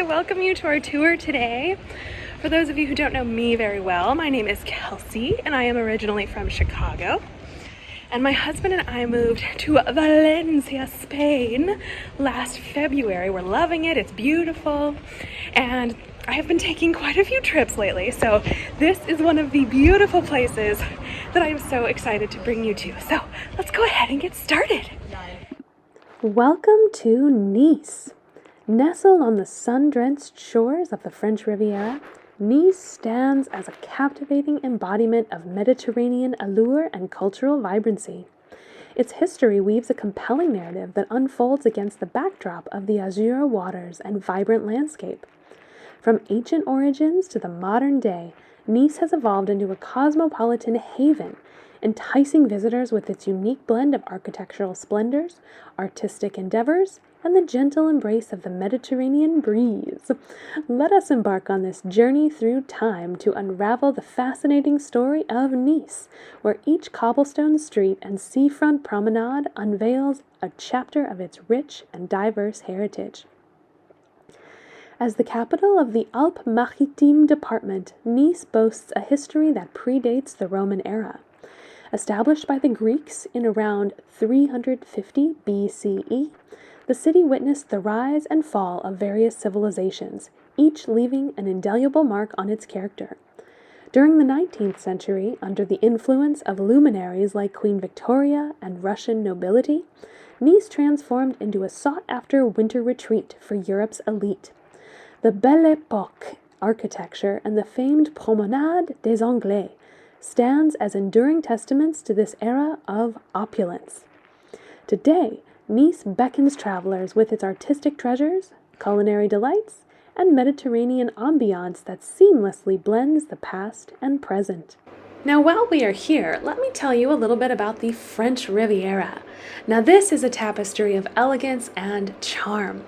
to welcome you to our tour today. For those of you who don't know me very well, my name is Kelsey and I am originally from Chicago. And my husband and I moved to Valencia, Spain last February. We're loving it, it's beautiful, and I have been taking quite a few trips lately, so this is one of the beautiful places that I am so excited to bring you to. So let's go ahead and get started. Welcome to Nice. Nestled on the sun-drenched shores of the French Riviera, Nice stands as a captivating embodiment of Mediterranean allure and cultural vibrancy. Its history weaves a compelling narrative that unfolds against the backdrop of the azure waters and vibrant landscape. From ancient origins to the modern day, Nice has evolved into a cosmopolitan haven, enticing visitors with its unique blend of architectural splendors, artistic endeavors, and the gentle embrace of the Mediterranean breeze. Let us embark on this journey through time to unravel the fascinating story of Nice, where each cobblestone street and seafront promenade unveils a chapter of its rich and diverse heritage. As the capital of the Alpes-Maritimes department, Nice boasts a history that predates the Roman era. Established by the Greeks in around 350 BCE, the city witnessed the rise and fall of various civilizations, each leaving an indelible mark on its character. During the 19th century, under the influence of luminaries like Queen Victoria and Russian nobility, Nice transformed into a sought-after winter retreat for Europe's elite. The Belle Époque architecture and the famed Promenade des Anglais stands as enduring testaments to this era of opulence. Today, Nice beckons travelers with its artistic treasures, culinary delights, and Mediterranean ambiance that seamlessly blends the past and present. Now, while we are here, let me tell you a little bit about the French Riviera. Now, this is a tapestry of elegance and charm.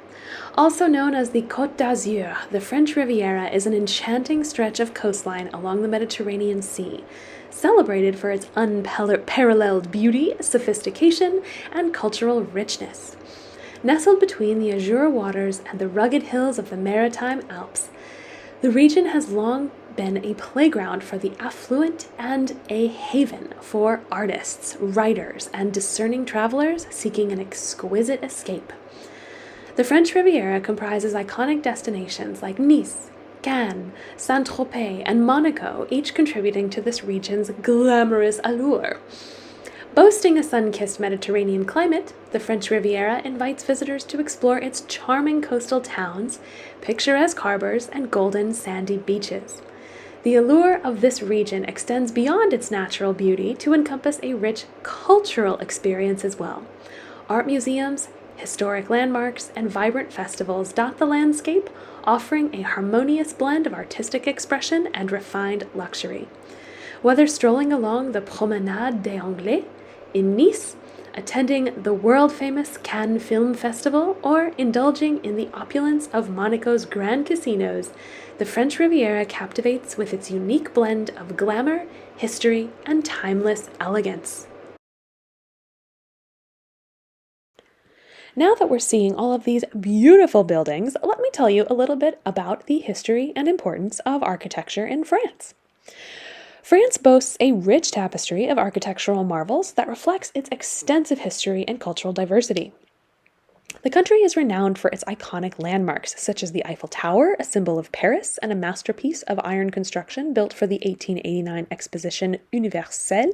Also known as the Côte d'Azur, the French Riviera is an enchanting stretch of coastline along the Mediterranean Sea, celebrated for its unparalleled beauty, sophistication, and cultural richness. Nestled between the azure waters and the rugged hills of the Maritime Alps, the region has long been a playground for the affluent and a haven for artists, writers, and discerning travelers seeking an exquisite escape. The French Riviera comprises iconic destinations like Nice, Cannes, Saint-Tropez, and Monaco, each contributing to this region's glamorous allure. Boasting a sun-kissed Mediterranean climate, the French Riviera invites visitors to explore its charming coastal towns, picturesque harbors, and golden sandy beaches. The allure of this region extends beyond its natural beauty to encompass a rich cultural experience as well. Art museums, historic landmarks, and vibrant festivals dot the landscape, offering a harmonious blend of artistic expression and refined luxury. Whether strolling along the Promenade des Anglais in Nice, attending the world-famous Cannes Film Festival, or indulging in the opulence of Monaco's grand casinos, the French Riviera captivates with its unique blend of glamour, history, and timeless elegance. Now that we're seeing all of these beautiful buildings, let me tell you a little bit about the history and importance of architecture in France. France boasts a rich tapestry of architectural marvels that reflects its extensive history and cultural diversity. The country is renowned for its iconic landmarks, such as the Eiffel Tower, a symbol of Paris and a masterpiece of iron construction built for the 1889 Exposition Universelle.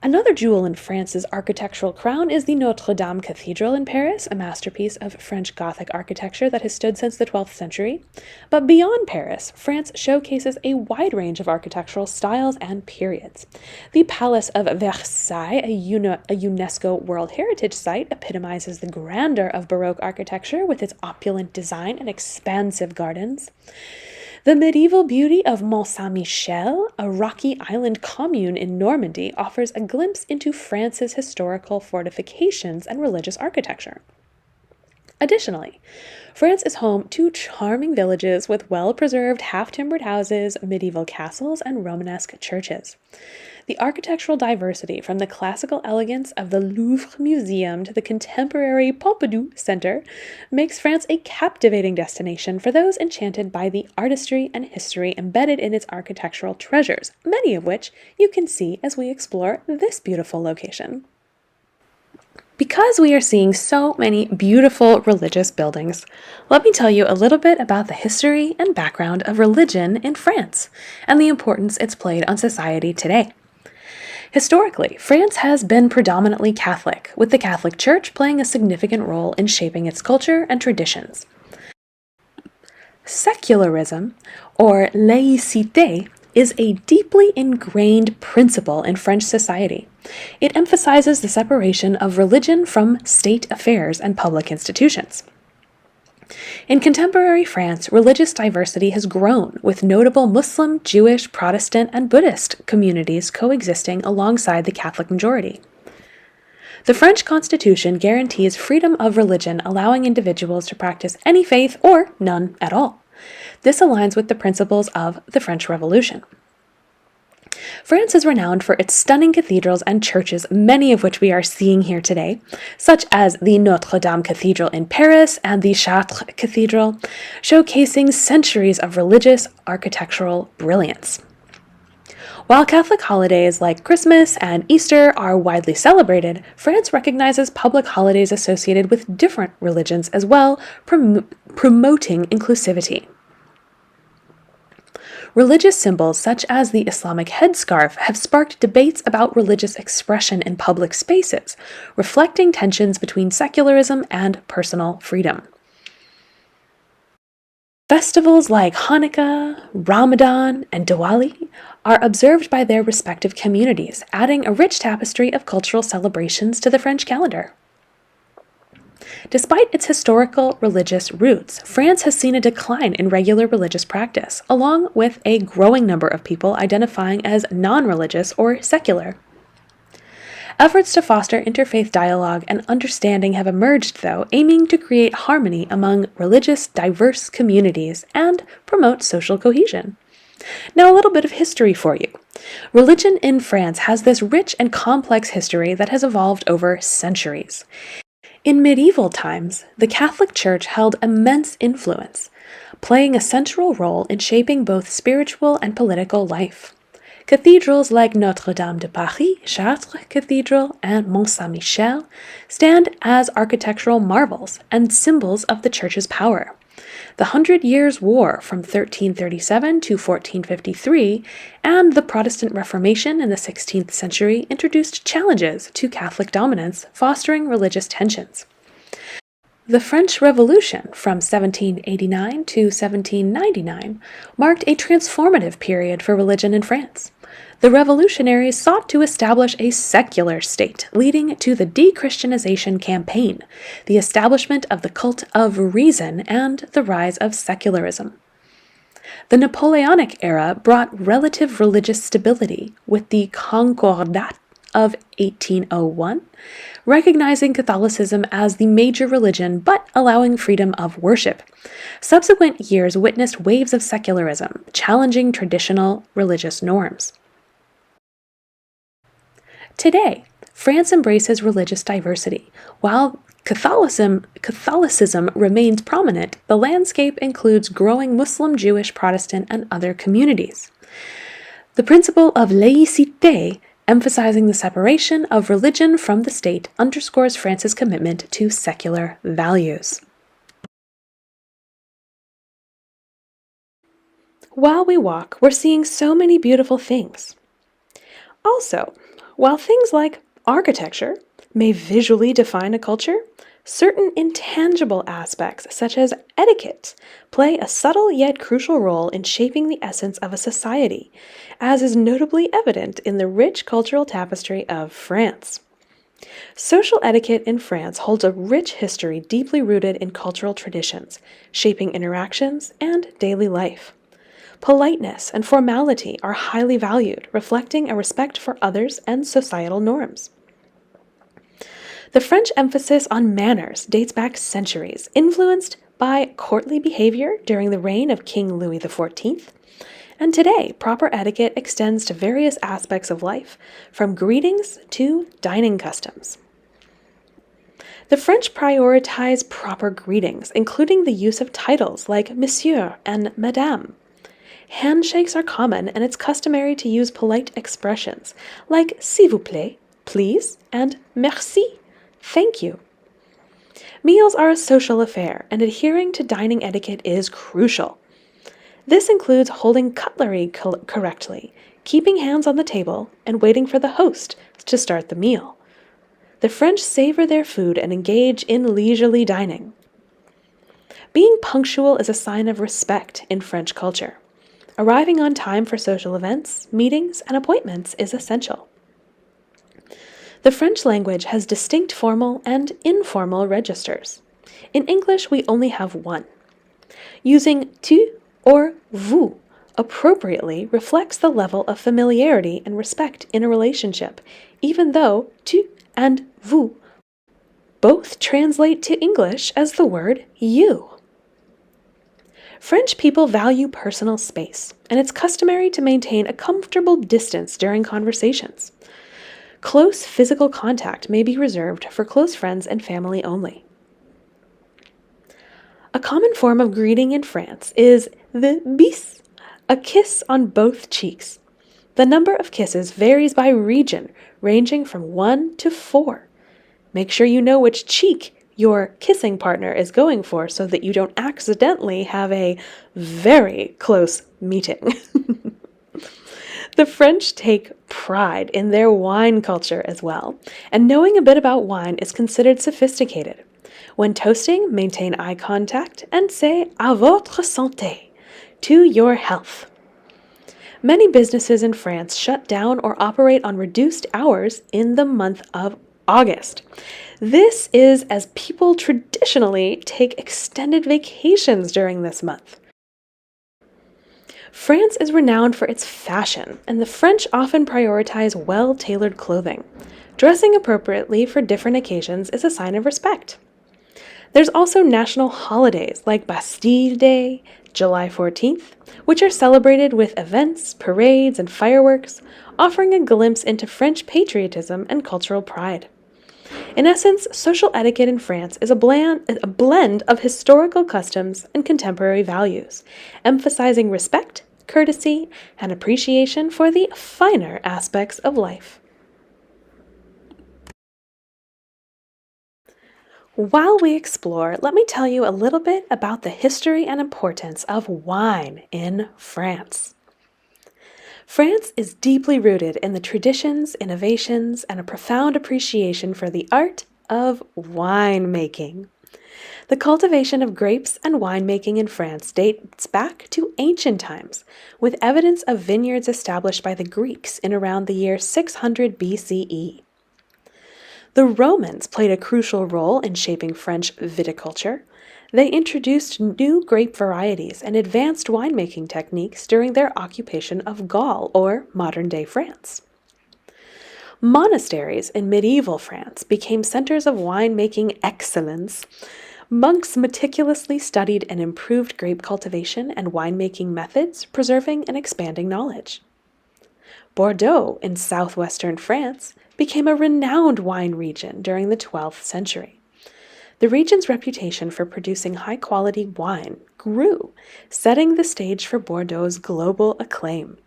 Another jewel in France's architectural crown is the Notre Dame Cathedral in Paris, a masterpiece of French Gothic architecture that has stood since the 12th century. But beyond Paris, France showcases a wide range of architectural styles and periods. The Palace of Versailles, a UNESCO World Heritage Site, epitomizes the grandeur of Baroque architecture with its opulent design and expansive gardens. The medieval beauty of Mont Saint-Michel, a rocky island commune in Normandy, offers a glimpse into France's historical fortifications and religious architecture. Additionally, France is home to charming villages with well-preserved half-timbered houses, medieval castles, and Romanesque churches. The architectural diversity, from the classical elegance of the Louvre Museum to the contemporary Pompidou Center, makes France a captivating destination for those enchanted by the artistry and history embedded in its architectural treasures, many of which you can see as we explore this beautiful location. Because we are seeing so many beautiful religious buildings, let me tell you a little bit about the history and background of religion in France and the importance it's played on society today. Historically, France has been predominantly Catholic, with the Catholic Church playing a significant role in shaping its culture and traditions. Secularism, or laïcité, is a deeply ingrained principle in French society. It emphasizes the separation of religion from state affairs and public institutions. In contemporary France, religious diversity has grown, with notable Muslim, Jewish, Protestant, and Buddhist communities coexisting alongside the Catholic majority. The French Constitution guarantees freedom of religion, allowing individuals to practice any faith or none at all. This aligns with the principles of the French Revolution. France is renowned for its stunning cathedrals and churches, many of which we are seeing here today, such as the Notre Dame Cathedral in Paris and the Chartres Cathedral, showcasing centuries of religious architectural brilliance. While Catholic holidays like Christmas and Easter are widely celebrated, France recognizes public holidays associated with different religions as well, promoting inclusivity. Religious symbols such as the Islamic headscarf have sparked debates about religious expression in public spaces, reflecting tensions between secularism and personal freedom. Festivals like Hanukkah, Ramadan, and Diwali are observed by their respective communities, adding a rich tapestry of cultural celebrations to the French calendar. Despite its historical religious roots, France has seen a decline in regular religious practice, along with a growing number of people identifying as non-religious or secular. Efforts to foster interfaith dialogue and understanding have emerged, though, aiming to create harmony among religious, diverse communities and promote social cohesion. Now, a little bit of history for you. Religion in France has this rich and complex history that has evolved over centuries. In medieval times, the Catholic Church held immense influence, playing a central role in shaping both spiritual and political life. Cathedrals like Notre Dame de Paris, Chartres Cathedral, and Mont Saint-Michel stand as architectural marvels and symbols of the Church's power. The Hundred Years' War from 1337 to 1453 and the Protestant Reformation in the 16th century introduced challenges to Catholic dominance, fostering religious tensions. The French Revolution from 1789 to 1799 marked a transformative period for religion in France. The revolutionaries sought to establish a secular state, leading to the de-Christianization campaign, the establishment of the cult of reason, and the rise of secularism. The Napoleonic era brought relative religious stability with the Concordat of 1801, recognizing Catholicism as the major religion but allowing freedom of worship. Subsequent years witnessed waves of secularism, challenging traditional religious norms. Today, France embraces religious diversity. While Catholicism remains prominent, the landscape includes growing Muslim, Jewish, Protestant, and other communities. The principle of laïcité, emphasizing the separation of religion from the state, underscores France's commitment to secular values. While we walk, we're seeing so many beautiful things. Also, while things like architecture may visually define a culture, certain intangible aspects, such as etiquette, play a subtle yet crucial role in shaping the essence of a society, as is notably evident in the rich cultural tapestry of France. Social etiquette in France holds a rich history deeply rooted in cultural traditions, shaping interactions and daily life. Politeness and formality are highly valued, reflecting a respect for others and societal norms. The French emphasis on manners dates back centuries, influenced by courtly behavior during the reign of King Louis XIV. And today, proper etiquette extends to various aspects of life, from greetings to dining customs. The French prioritize proper greetings, including the use of titles like Monsieur and Madame. Handshakes are common, and it's customary to use polite expressions like s'il vous plaît, please, and merci, thank you. Meals are a social affair, and adhering to dining etiquette is crucial. This includes holding cutlery correctly, keeping hands on the table, and waiting for the host to start the meal. The French savor their food and engage in leisurely dining. Being punctual is a sign of respect in French culture. Arriving on time for social events, meetings, and appointments is essential. The French language has distinct formal and informal registers. In English, we only have one. Using tu or vous appropriately reflects the level of familiarity and respect in a relationship, even though tu and vous both translate to English as the word you. French people value personal space, and it's customary to maintain a comfortable distance during conversations. Close physical contact may be reserved for close friends and family only. A common form of greeting in France is the bis, a kiss on both cheeks. The number of kisses varies by region, ranging from 1 to 4. Make sure you know which cheek your kissing partner is going for so that you don't accidentally have a very close meeting. The French take pride in their wine culture as well, and knowing a bit about wine is considered sophisticated. When toasting, maintain eye contact and say à votre santé, to your health. Many businesses in France shut down or operate on reduced hours in the month of August. This is as people traditionally take extended vacations during this month. France is renowned for its fashion, and the French often prioritize well-tailored clothing. Dressing appropriately for different occasions is a sign of respect. There's also national holidays like Bastille Day, July 14th, which are celebrated with events, parades, and fireworks, offering a glimpse into French patriotism and cultural pride. In essence, social etiquette in France is a blend of historical customs and contemporary values, emphasizing respect, courtesy, and appreciation for the finer aspects of life. While we explore, let me tell you a little bit about the history and importance of wine in France. France is deeply rooted in the traditions, innovations, and a profound appreciation for the art of winemaking. The cultivation of grapes and winemaking in France dates back to ancient times, with evidence of vineyards established by the Greeks in around the year 600 BCE. The Romans played a crucial role in shaping French viticulture. They introduced new grape varieties and advanced winemaking techniques during their occupation of Gaul, or modern-day France. Monasteries in medieval France became centers of winemaking excellence. Monks meticulously studied and improved grape cultivation and winemaking methods, preserving and expanding knowledge. Bordeaux in southwestern France became a renowned wine region during the 12th century. The region's reputation for producing high-quality wine grew, setting the stage for Bordeaux's global acclaim.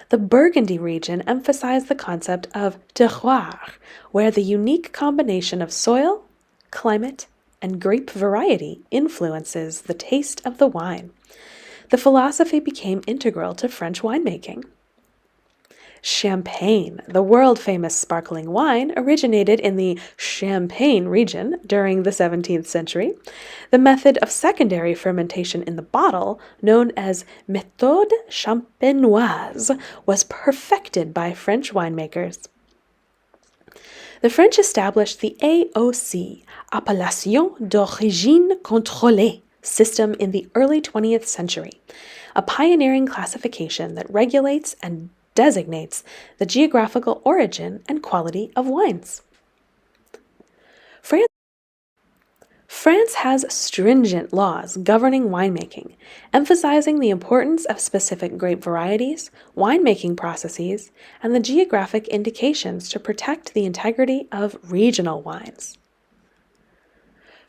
The Burgundy region emphasized the concept of terroir, where the unique combination of soil, climate, and grape variety influences the taste of the wine. The philosophy became integral to French winemaking. Champagne, the world-famous sparkling wine, originated in the Champagne region during the 17th century. The method of secondary fermentation in the bottle, known as méthode champenoise, was perfected by French winemakers. The French established the AOC, Appellation d'origine contrôlée, system in the early 20th century, a pioneering classification that regulates and designates the geographical origin and quality of wines. France has stringent laws governing winemaking, emphasizing the importance of specific grape varieties, winemaking processes, and the geographic indications to protect the integrity of regional wines.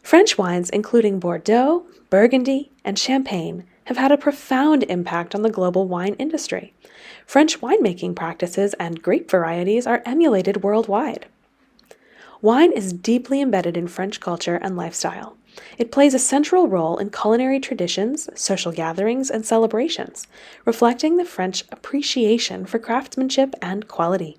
French wines, including Bordeaux, Burgundy, and Champagne, have had a profound impact on the global wine industry. French winemaking practices and grape varieties are emulated worldwide. Wine is deeply embedded in French culture and lifestyle. It plays a central role in culinary traditions, social gatherings, and celebrations, reflecting the French appreciation for craftsmanship and quality.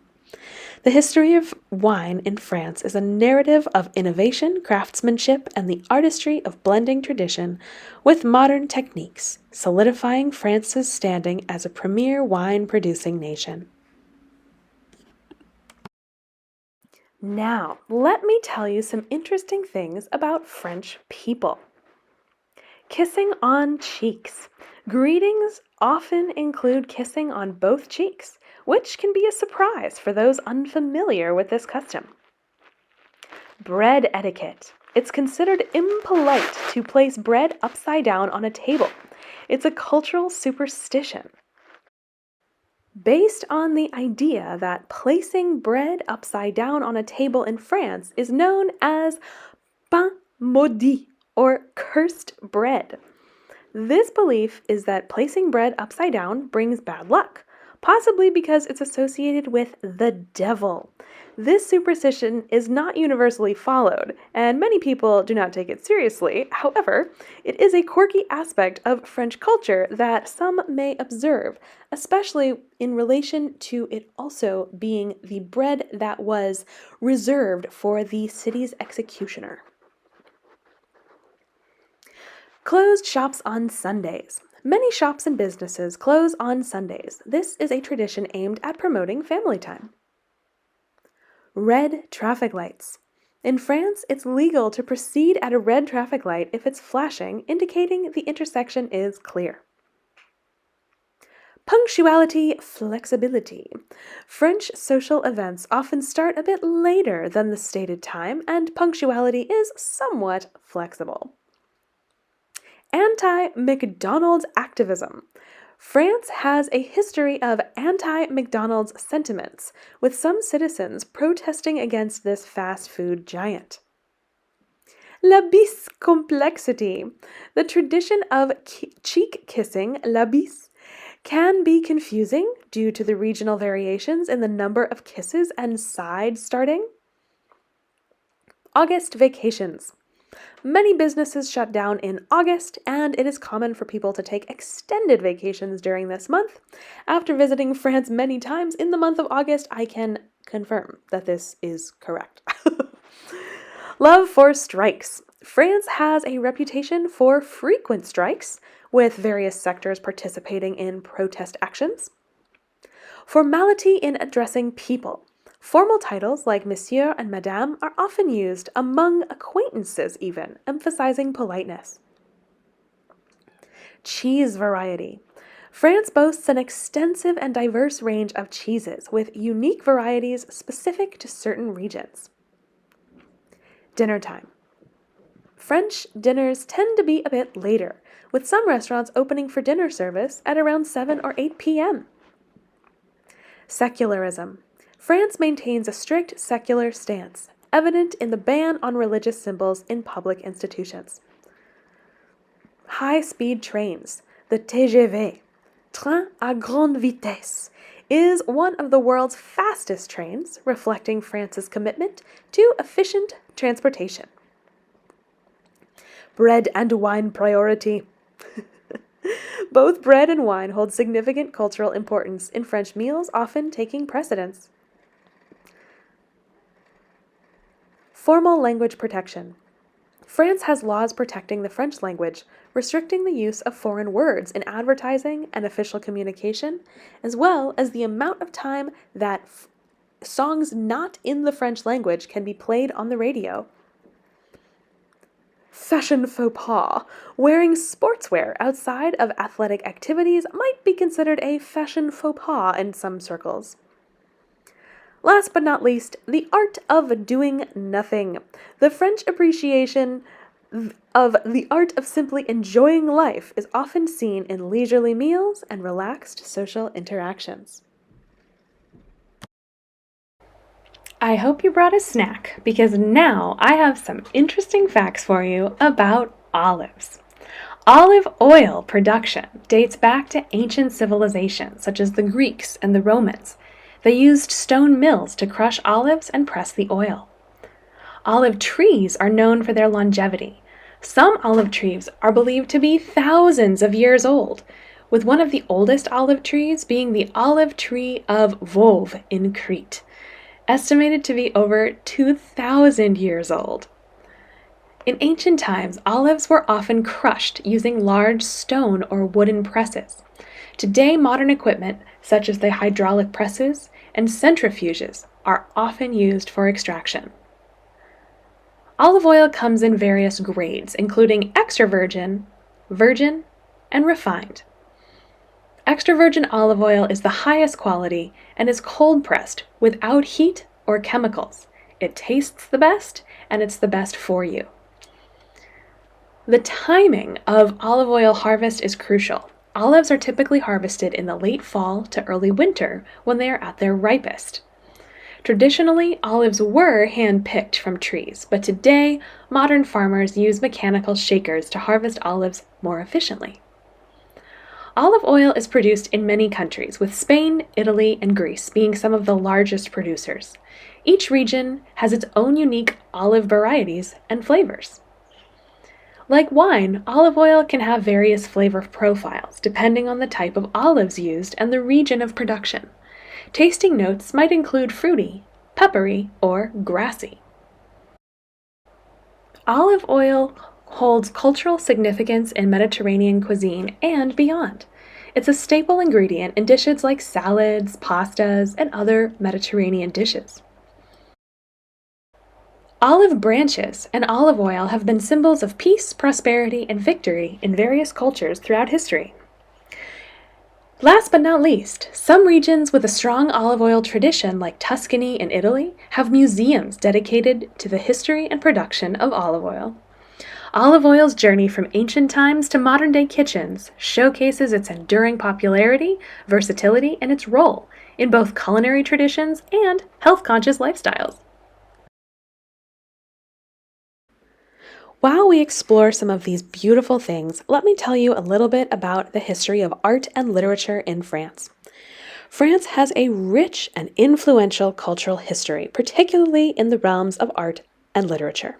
The history of wine in France is a narrative of innovation, craftsmanship, and the artistry of blending tradition with modern techniques, solidifying France's standing as a premier wine-producing nation. Now, let me tell you some interesting things about French people. Kissing on cheeks. Greetings often include kissing on both cheeks, which can be a surprise for those unfamiliar with this custom. Bread etiquette. It's considered impolite to place bread upside down on a table. It's a cultural superstition. Based on the idea that placing bread upside down on a table in France is known as pain maudit, or cursed bread. This belief is that placing bread upside down brings bad luck, possibly because it's associated with the devil. This superstition is not universally followed, and many people do not take it seriously. However, it is a quirky aspect of French culture that some may observe, especially in relation to it also being the bread that was reserved for the city's executioner. Closed shops on Sundays. Many shops and businesses close on Sundays. This is a tradition aimed at promoting family time. Red traffic lights. In France, it's legal to proceed at a red traffic light if it's flashing, indicating the intersection is clear. Punctuality, flexibility. French social events often start a bit later than the stated time, and punctuality is somewhat flexible. Anti-McDonald's activism. France has a history of anti-McDonald's sentiments, with some citizens protesting against this fast food giant. La bise complexity. The tradition of cheek kissing, la bise, can be confusing due to the regional variations in the number of kisses and side starting. August vacations. Many businesses shut down in August, and it is common for people to take extended vacations during this month. After visiting France many times in the month of August, I can confirm that this is correct. Love for strikes. France has a reputation for frequent strikes, with various sectors participating in protest actions. Formality in addressing people. Formal titles like Monsieur and Madame are often used among acquaintances even, emphasizing politeness. Cheese variety. France boasts an extensive and diverse range of cheeses, with unique varieties specific to certain regions. Dinner time. French dinners tend to be a bit later, with some restaurants opening for dinner service at around 7 or 8 p.m. Secularism. France maintains a strict secular stance, evident in the ban on religious symbols in public institutions. High-speed trains, the TGV, train à grande vitesse, is one of the world's fastest trains, reflecting France's commitment to efficient transportation. Bread and wine priority. Both bread and wine hold significant cultural importance in French meals, often taking precedence. Formal language protection. France has laws protecting the French language, restricting the use of foreign words in advertising and official communication, as well as the amount of time that songs not in the French language can be played on the radio. Fashion faux pas. Wearing sportswear outside of athletic activities might be considered a fashion faux pas in some circles. Last but not least, the art of doing nothing. The French appreciation of the art of simply enjoying life is often seen in leisurely meals and relaxed social interactions. I hope you brought a snack because now I have some interesting facts for you about olives. Olive oil production dates back to ancient civilizations such as the Greeks and the Romans. They used stone mills to crush olives and press the oil. Olive trees are known for their longevity. Some olive trees are believed to be thousands of years old, with one of the oldest olive trees being the olive tree of Vouve in Crete, estimated to be over 2,000 years old. In ancient times, olives were often crushed using large stone or wooden presses. Today, modern equipment, such as the hydraulic presses and centrifuges, are often used for extraction. Olive oil comes in various grades, including extra virgin, virgin, and refined. Extra virgin olive oil is the highest quality and is cold pressed without heat or chemicals. It tastes the best, and it's the best for you. The timing of olive oil harvest is crucial. Olives are typically harvested in the late fall to early winter when they are at their ripest. Traditionally, olives were hand-picked from trees, but today, modern farmers use mechanical shakers to harvest olives more efficiently. Olive oil is produced in many countries, with Spain, Italy, and Greece being some of the largest producers. Each region has its own unique olive varieties and flavors. Like wine, olive oil can have various flavor profiles depending on the type of olives used and the region of production. Tasting notes might include fruity, peppery, or grassy. Olive oil holds cultural significance in Mediterranean cuisine and beyond. It's a staple ingredient in dishes like salads, pastas, and other Mediterranean dishes. Olive branches and olive oil have been symbols of peace, prosperity, and victory in various cultures throughout history. Last but not least, some regions with a strong olive oil tradition, like Tuscany in Italy, have museums dedicated to the history and production of olive oil. Olive oil's journey from ancient times to modern-day kitchens showcases its enduring popularity, versatility, and its role in both culinary traditions and health-conscious lifestyles. While we explore some of these beautiful things, let me tell you a little bit about the history of art and literature in France. France has a rich and influential cultural history, particularly in the realms of art and literature.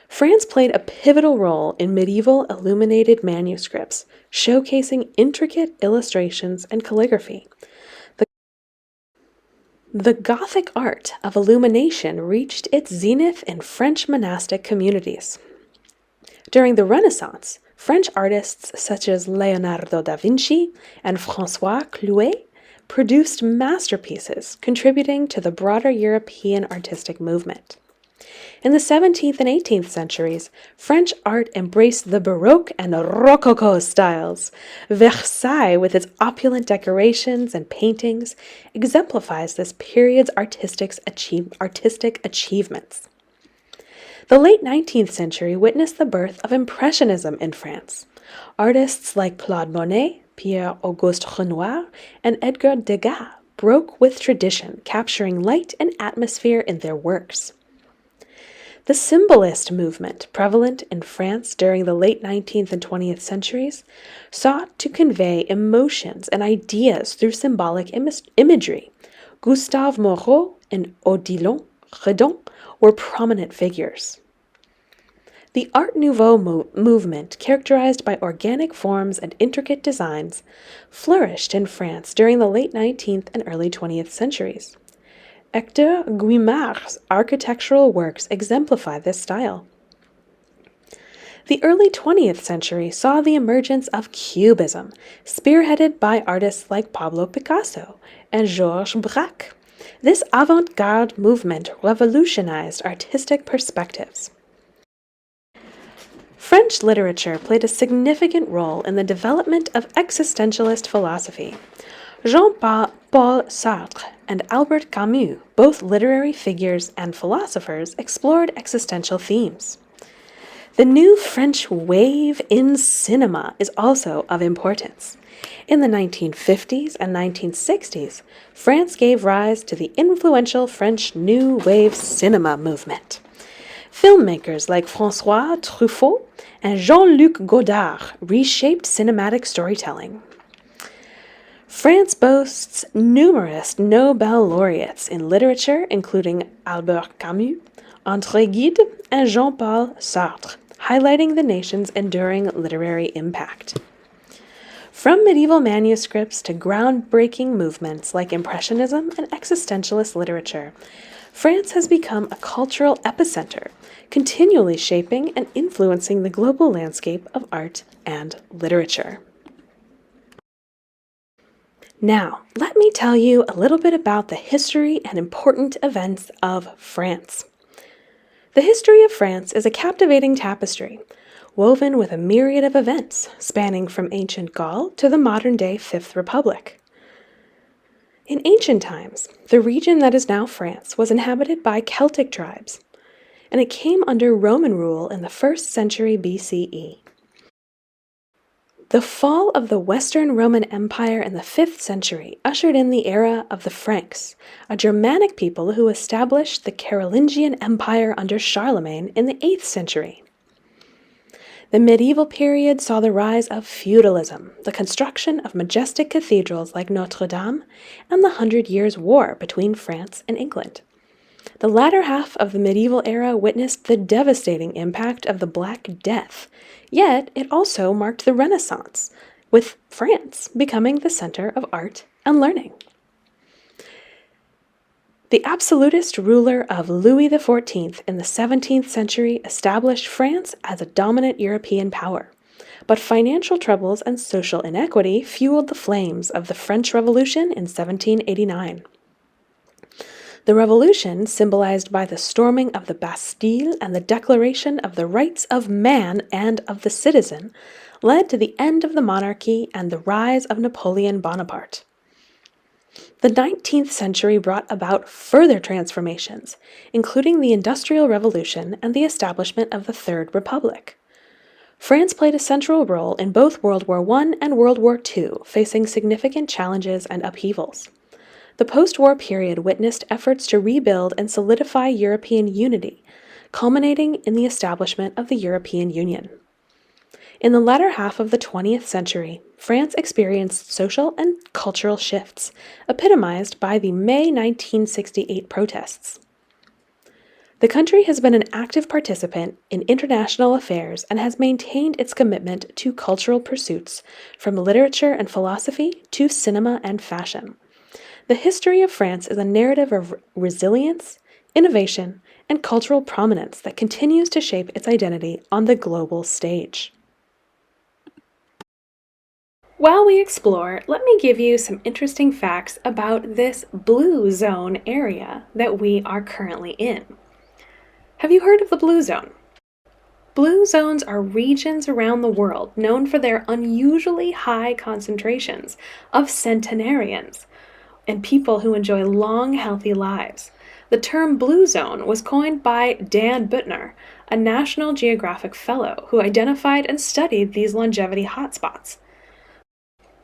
France played a pivotal role in medieval illuminated manuscripts, showcasing intricate illustrations and calligraphy. The Gothic art of illumination reached its zenith in French monastic communities. During the Renaissance, French artists such as Leonardo da Vinci and François Clouet produced masterpieces contributing to the broader European artistic movement. In the 17th and 18th centuries, French art embraced the Baroque and Rococo styles. Versailles, with its opulent decorations and paintings, exemplifies this period's artistic achievements. The late 19th century witnessed the birth of Impressionism in France. Artists like Claude Monet, Pierre-Auguste Renoir, and Edgar Degas broke with tradition, capturing light and atmosphere in their works. The symbolist movement, prevalent in France during the late 19th and 20th centuries, sought to convey emotions and ideas through symbolic imagery. Gustave Moreau and Odilon Redon were prominent figures. The Art Nouveau movement, characterized by organic forms and intricate designs, flourished in France during the late 19th and early 20th centuries. Hector Guimard's architectural works exemplify this style. The early 20th century saw the emergence of Cubism, spearheaded by artists like Pablo Picasso and Georges Braque. This avant-garde movement revolutionized artistic perspectives. French literature played a significant role in the development of existentialist philosophy. Jean-Paul Sartre and Albert Camus, both literary figures and philosophers, explored existential themes. The new French wave in cinema is also of importance. In the 1950s and 1960s, France gave rise to the influential French New Wave cinema movement. Filmmakers like François Truffaut and Jean-Luc Godard reshaped cinematic storytelling. France boasts numerous Nobel laureates in literature, including Albert Camus, André Gide, and Jean-Paul Sartre, highlighting the nation's enduring literary impact. From medieval manuscripts to groundbreaking movements like Impressionism and existentialist literature, France has become a cultural epicenter, continually shaping and influencing the global landscape of art and literature. Now, let me tell you a little bit about the history and important events of France. The history of France is a captivating tapestry, woven with a myriad of events spanning from ancient Gaul to the modern-day Fifth Republic. In ancient times, the region that is now France was inhabited by Celtic tribes, and it came under Roman rule in the 1st century BCE. The fall of the Western Roman Empire in the 5th century ushered in the era of the Franks, a Germanic people who established the Carolingian Empire under Charlemagne in the 8th century. The medieval period saw the rise of feudalism, the construction of majestic cathedrals like Notre Dame, and the 100 Years' War between France and England. The latter half of the medieval era witnessed the devastating impact of the Black Death, yet it also marked the Renaissance, with France becoming the center of art and learning. The absolutist ruler of Louis XIV in the 17th century established France as a dominant European power, but financial troubles and social inequity fueled the flames of the French Revolution in 1789. The revolution, symbolized by the storming of the Bastille and the declaration of the rights of man and of the citizen, led to the end of the monarchy and the rise of Napoleon Bonaparte. The 19th century brought about further transformations, including the Industrial Revolution and the establishment of the Third Republic. France played a central role in both World War I and World War II, facing significant challenges and upheavals. The post-war period witnessed efforts to rebuild and solidify European unity, culminating in the establishment of the European Union. In the latter half of the 20th century, France experienced social and cultural shifts, epitomized by the May 1968 protests. The country has been an active participant in international affairs and has maintained its commitment to cultural pursuits, from literature and philosophy to cinema and fashion. The history of France is a narrative of resilience, innovation, and cultural prominence that continues to shape its identity on the global stage. While we explore, let me give you some interesting facts about this blue zone area that we are currently in. Have you heard of the blue zone? Blue zones are regions around the world known for their unusually high concentrations of centenarians and people who enjoy long, healthy lives. The term blue zone was coined by Dan Buettner, a National Geographic Fellow who identified and studied these longevity hotspots.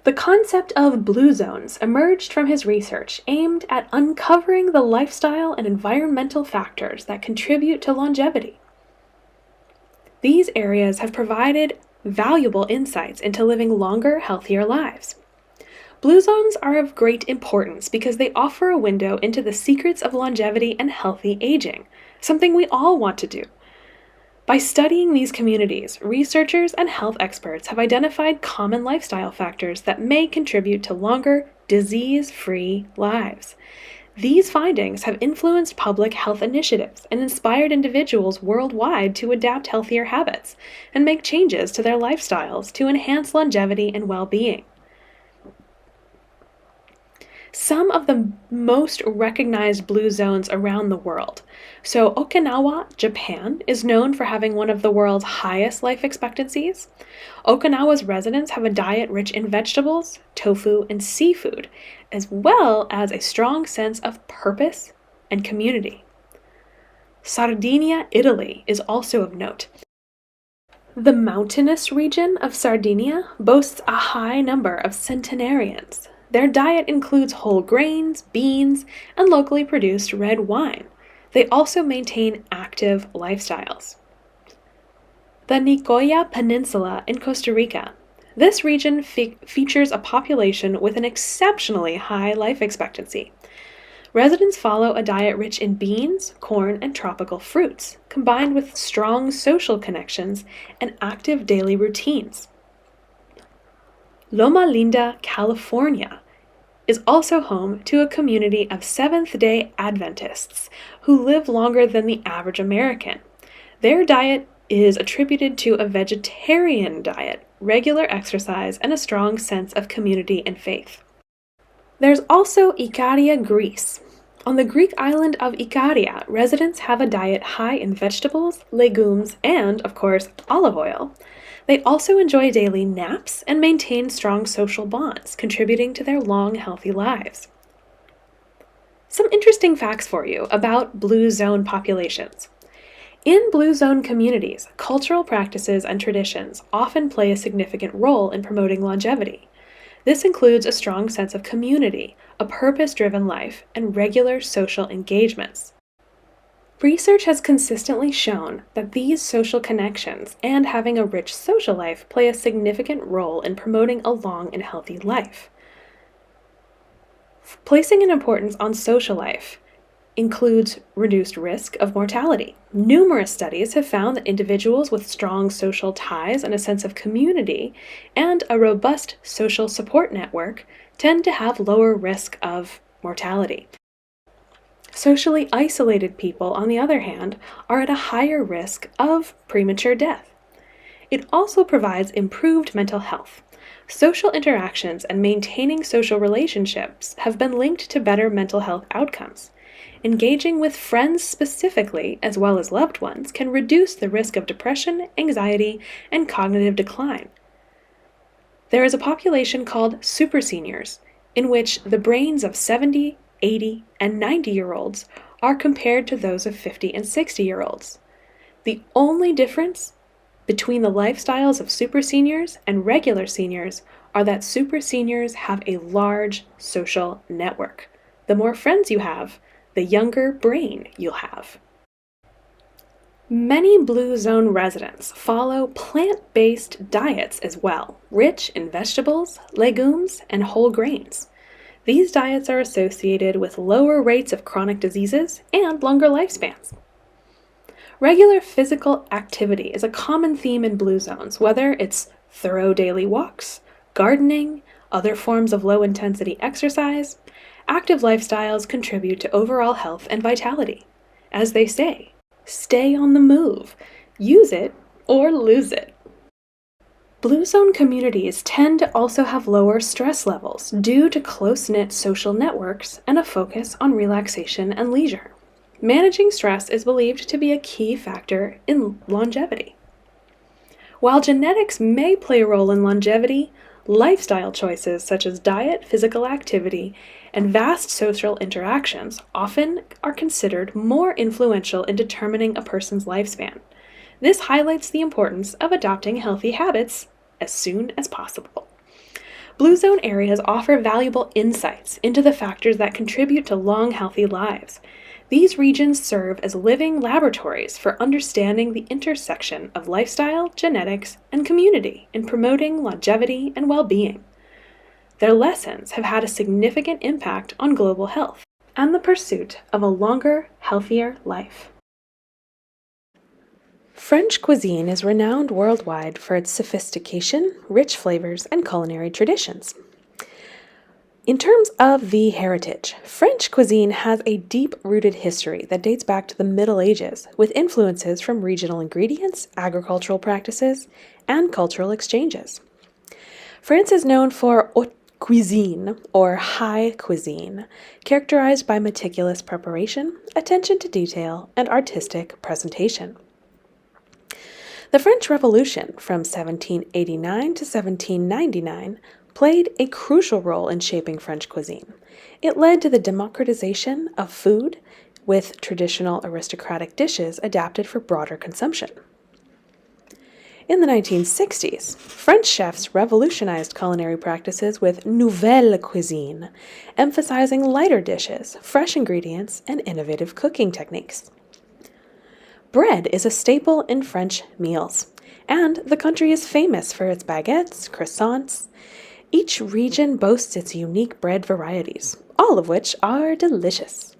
The concept of blue zones emerged from his research aimed at uncovering the lifestyle and environmental factors that contribute to longevity. These areas have provided valuable insights into living longer, healthier lives. Blue zones are of great importance because they offer a window into the secrets of longevity and healthy aging, something we all want to do. By studying these communities, researchers and health experts have identified common lifestyle factors that may contribute to longer, disease-free lives. These findings have influenced public health initiatives and inspired individuals worldwide to adapt healthier habits and make changes to their lifestyles to enhance longevity and well-being. Some of the most recognized blue zones around the world. So Okinawa, Japan, is known for having one of the world's highest life expectancies. Okinawa's residents have a diet rich in vegetables, tofu, and seafood, as well as a strong sense of purpose and community. Sardinia, Italy, is also of note. The mountainous region of Sardinia boasts a high number of centenarians. Their diet includes whole grains, beans, and locally produced red wine. They also maintain active lifestyles. The Nicoya Peninsula in Costa Rica. This region features a population with an exceptionally high life expectancy. Residents follow a diet rich in beans, corn, and tropical fruits, combined with strong social connections and active daily routines. Loma Linda, California, is also home to a community of Seventh-day Adventists who live longer than the average American. Their diet is attributed to a vegetarian diet, regular exercise, and a strong sense of community and faith. There's also Icaria, Greece. On the Greek island of Icaria, residents have a diet high in vegetables, legumes, and, of course, olive oil. They also enjoy daily naps and maintain strong social bonds, contributing to their long, healthy lives. Some interesting facts for you about Blue Zone populations. In Blue Zone communities, cultural practices and traditions often play a significant role in promoting longevity. This includes a strong sense of community, a purpose-driven life, and regular social engagements. Research has consistently shown that these social connections and having a rich social life play a significant role in promoting a long and healthy life. Placing an importance on social life includes reduced risk of mortality. Numerous studies have found that individuals with strong social ties and a sense of community and a robust social support network tend to have lower risk of mortality. Socially isolated people, on the other hand, are at a higher risk of premature death. It also provides improved mental health. Social interactions and maintaining social relationships have been linked to better mental health outcomes. Engaging with friends specifically, as well as loved ones, can reduce the risk of depression, anxiety, and cognitive decline. There is a population called super seniors, in which the brains of 70, 80, and 90-year-olds are compared to those of 50 and 60-year-olds. The only difference between the lifestyles of super seniors and regular seniors are that super seniors have a large social network. The more friends you have, the younger brain you'll have. Many Blue Zone residents follow plant-based diets as well, rich in vegetables, legumes, and whole grains. These diets are associated with lower rates of chronic diseases and longer lifespans. Regular physical activity is a common theme in Blue Zones, whether it's thorough daily walks, gardening, other forms of low-intensity exercise. Active lifestyles contribute to overall health and vitality. As they say, stay on the move. Use it or lose it. Blue Zone communities tend to also have lower stress levels due to close-knit social networks and a focus on relaxation and leisure. Managing stress is believed to be a key factor in longevity. While genetics may play a role in longevity, lifestyle choices such as diet, physical activity, and vast social interactions often are considered more influential in determining a person's lifespan. This highlights the importance of adopting healthy habits as soon as possible. Blue Zone areas offer valuable insights into the factors that contribute to long, healthy lives. These regions serve as living laboratories for understanding the intersection of lifestyle, genetics, and community in promoting longevity and well-being. Their lessons have had a significant impact on global health and the pursuit of a longer, healthier life. French cuisine is renowned worldwide for its sophistication, rich flavors, and culinary traditions. In terms of the heritage, French cuisine has a deep-rooted history that dates back to the Middle Ages, with influences from regional ingredients, agricultural practices, and cultural exchanges. France is known for haute cuisine, or high cuisine, characterized by meticulous preparation, attention to detail, and artistic presentation. The French Revolution, from 1789 to 1799, played a crucial role in shaping French cuisine. It led to the democratization of food, with traditional aristocratic dishes adapted for broader consumption. In the 1960s, French chefs revolutionized culinary practices with nouvelle cuisine, emphasizing lighter dishes, fresh ingredients, and innovative cooking techniques. Bread is a staple in French meals, and the country is famous for its baguettes, croissants. Each region boasts its unique bread varieties, all of which are delicious.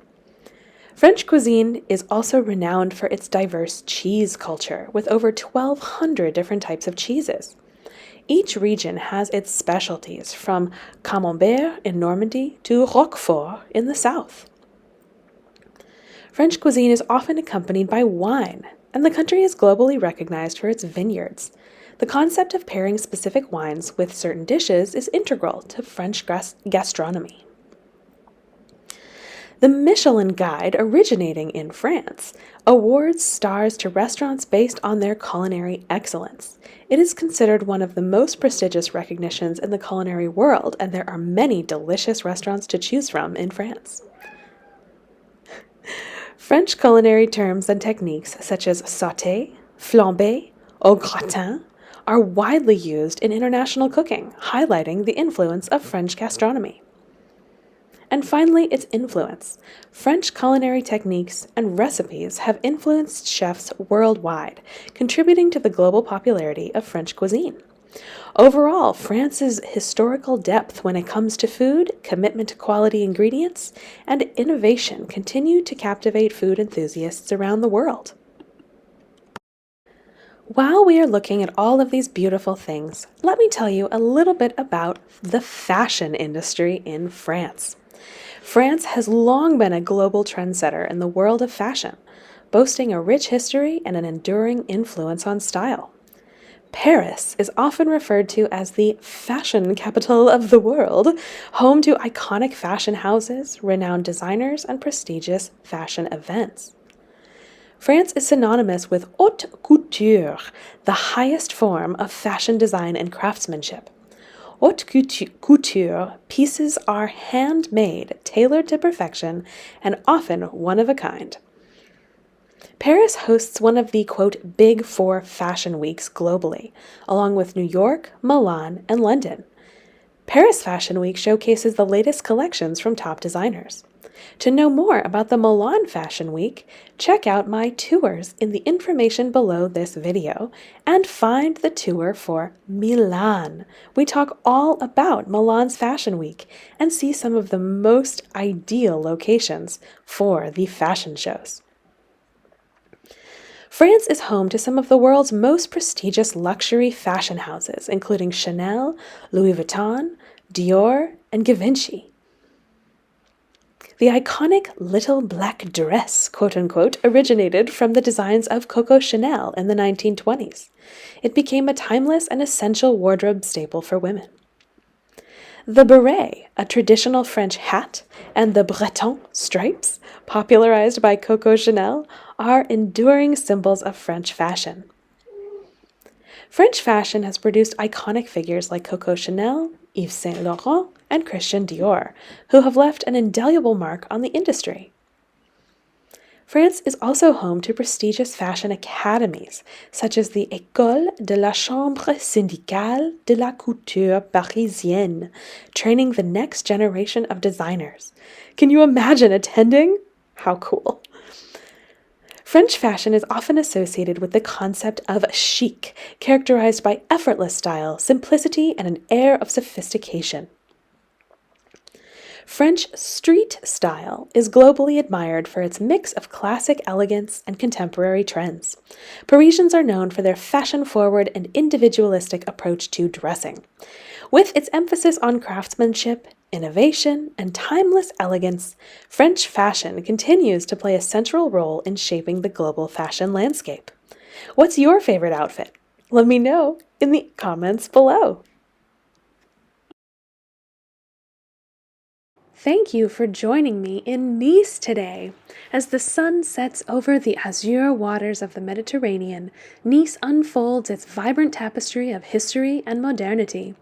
French cuisine is also renowned for its diverse cheese culture, with over 1,200 different types of cheeses. Each region has its specialties, from Camembert in Normandy to Roquefort in the south. French cuisine is often accompanied by wine, and the country is globally recognized for its vineyards. The concept of pairing specific wines with certain dishes is integral to French gastronomy. The Michelin Guide, originating in France, awards stars to restaurants based on their culinary excellence. It is considered one of the most prestigious recognitions in the culinary world, and there are many delicious restaurants to choose from in France. French culinary terms and techniques such as sauté, flambé, au gratin are widely used in international cooking, highlighting the influence of French gastronomy. And finally, its influence. French culinary techniques and recipes have influenced chefs worldwide, contributing to the global popularity of French cuisine. Overall, France's historical depth when it comes to food, commitment to quality ingredients, and innovation continue to captivate food enthusiasts around the world. While we are looking at all of these beautiful things, let me tell you a little bit about the fashion industry in France. France has long been a global trendsetter in the world of fashion, boasting a rich history and an enduring influence on style. Paris is often referred to as the fashion capital of the world, home to iconic fashion houses, renowned designers, and prestigious fashion events. France is synonymous with haute couture, the highest form of fashion design and craftsmanship. Haute couture pieces are handmade, tailored to perfection, and often one of a kind. Paris hosts one of the, quote, big four fashion weeks globally, along with New York, Milan, and London. Paris Fashion Week showcases the latest collections from top designers. To know more about the Milan Fashion Week, check out my tours in the information below this video and find the tour for Milan. We talk all about Milan's Fashion Week and see some of the most ideal locations for the fashion shows. France is home to some of the world's most prestigious luxury fashion houses, including Chanel, Louis Vuitton, Dior, and Givenchy. The iconic little black dress, quote-unquote, originated from the designs of Coco Chanel in the 1920s. It became a timeless and essential wardrobe staple for women. The beret, a traditional French hat, and the Breton stripes, popularized by Coco Chanel, are enduring symbols of French fashion. French fashion has produced iconic figures like Coco Chanel, Yves Saint Laurent, and Christian Dior, who have left an indelible mark on the industry. France is also home to prestigious fashion academies, such as the École de la Chambre Syndicale de la Couture Parisienne, training the next generation of designers. Can you imagine attending? How cool! French fashion is often associated with the concept of chic, characterized by effortless style, simplicity, and an air of sophistication. French street style is globally admired for its mix of classic elegance and contemporary trends. Parisians are known for their fashion-forward and individualistic approach to dressing. With its emphasis on craftsmanship, innovation, and timeless elegance, French fashion continues to play a central role in shaping the global fashion landscape. What's your favorite outfit? Let me know in the comments below. Thank you for joining me in Nice today. As the sun sets over the azure waters of the Mediterranean, Nice unfolds its vibrant tapestry of history and modernity.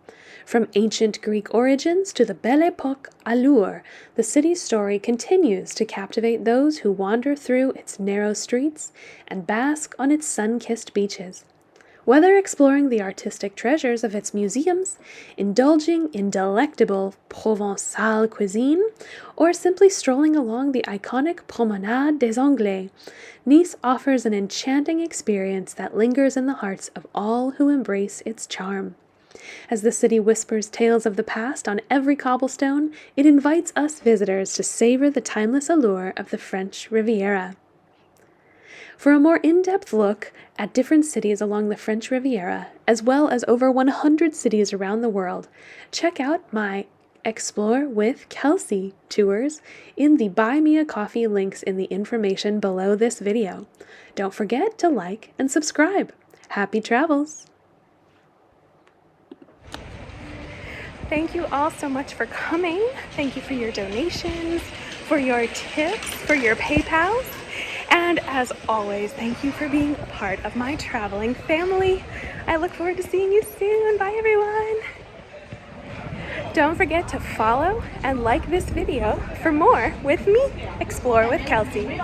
From ancient Greek origins to the Belle Époque allure, the city's story continues to captivate those who wander through its narrow streets and bask on its sun-kissed beaches. Whether exploring the artistic treasures of its museums, indulging in delectable Provencal cuisine, or simply strolling along the iconic Promenade des Anglais, Nice offers an enchanting experience that lingers in the hearts of all who embrace its charm. As the city whispers tales of the past on every cobblestone, it invites us visitors to savor the timeless allure of the French Riviera. For a more in-depth look at different cities along the French Riviera, as well as over 100 cities around the world, check out my Explore with Kelsey tours in the Buy Me a Coffee links in the information below this video. Don't forget to like and subscribe. Happy travels! Thank you all so much for coming. Thank you for your donations, for your tips, for your PayPals. And as always, thank you for being a part of my traveling family. I look forward to seeing you soon. Bye, everyone. Don't forget to follow and like this video for more with me, Explore with Kelsey.